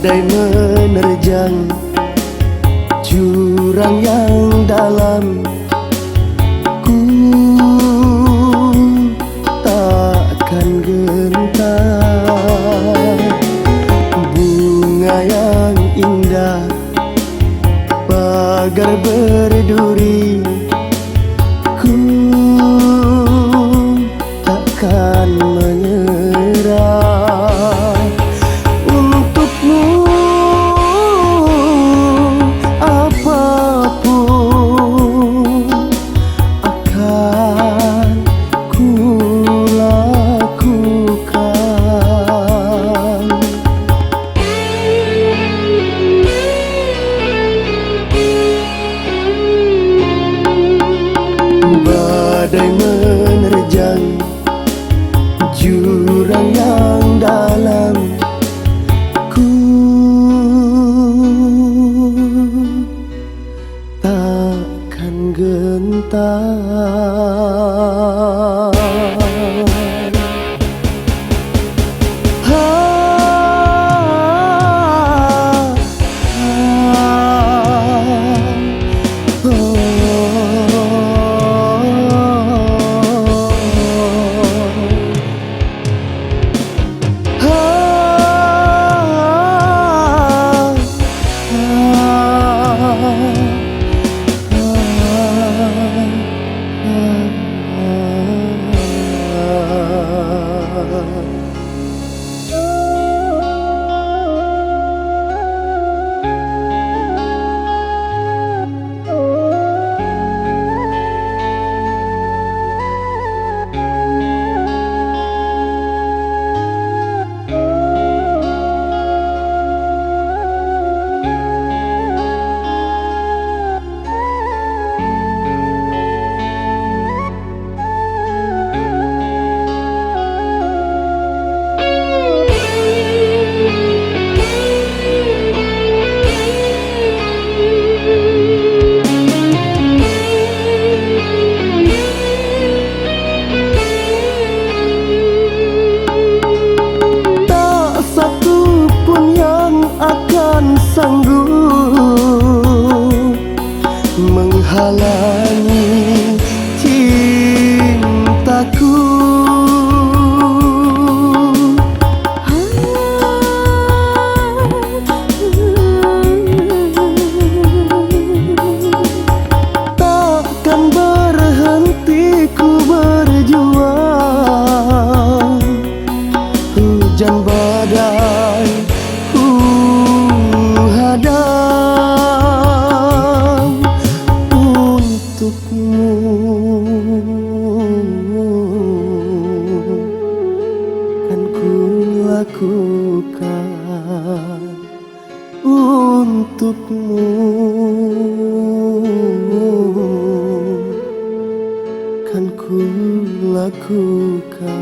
Badai menerjang jurang yang dalam, ku takkan gentar. Bunga yang indah pagar berduri, ku takkan menyerah. Untukmu apapun akan ku lakukan. Badai menerjang jurang yang dalam, ku takkan gentar. Sanggup menghalangi cintaku. Takkan berhenti ku berjuang, hujan badai hadang untukmu. Kan ku lakukan untukmu, kan ku lakukan.